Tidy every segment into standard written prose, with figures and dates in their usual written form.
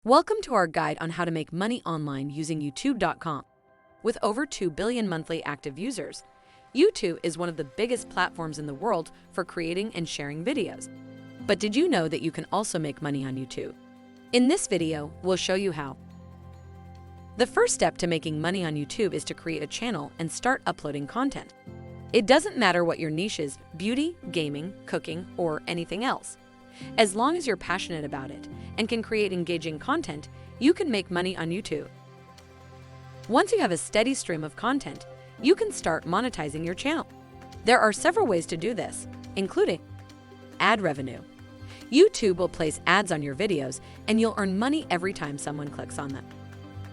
Welcome to our guide on how to make money online using YouTube.com. With over 2 billion monthly active users, YouTube is one of the biggest platforms in the world for creating and sharing videos. But did you know that you can also make money on YouTube? In this video, we'll show you how. The first step to making money on YouTube is to create a channel and start uploading content. It doesn't matter what your niche is, beauty, gaming, cooking, or anything else. As long as you're passionate about it and can create engaging content, you can make money on YouTube. Once you have a steady stream of content, you can start monetizing your channel. There are several ways to do this, including ad revenue. YouTube will place ads on your videos and you'll earn money every time someone clicks on them.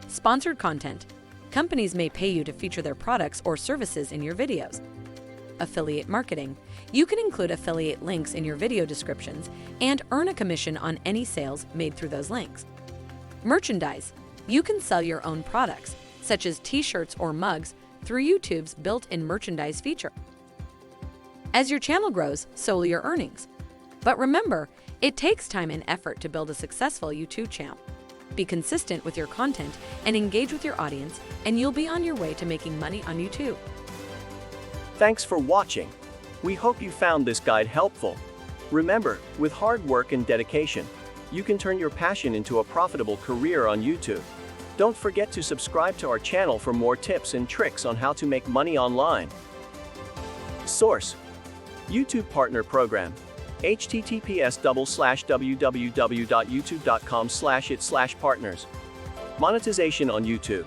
Sponsored content. Companies may pay you to feature their products or services in your videos. Affiliate marketing. You can include affiliate links in your video descriptions and earn a commission on any sales made through those links. Merchandise. You can sell your own products, such as t-shirts or mugs, through YouTube's built-in merchandise feature. As your channel grows, so will your earnings. But remember, it takes time and effort to build a successful YouTube channel. Be consistent with your content and engage with your audience, and you'll be on your way to making money on YouTube. Thanks for watching. We hope you found this guide helpful. Remember, with hard work and dedication, you can turn your passion into a profitable career on YouTube. Don't forget to subscribe to our channel for more tips and tricks on how to make money online. Source: YouTube Partner Program. https://www.youtube.com/it/partners. Monetization on YouTube.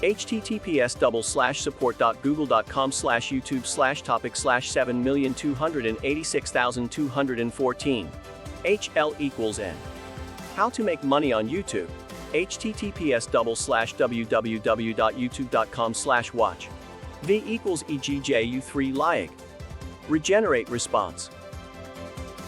https://support.google.com/youtube/topic/7286214. HL=N. How to make money on YouTube. https://www.youtube.com/watch. V=EGJU3 loaʻa. Regenerate response.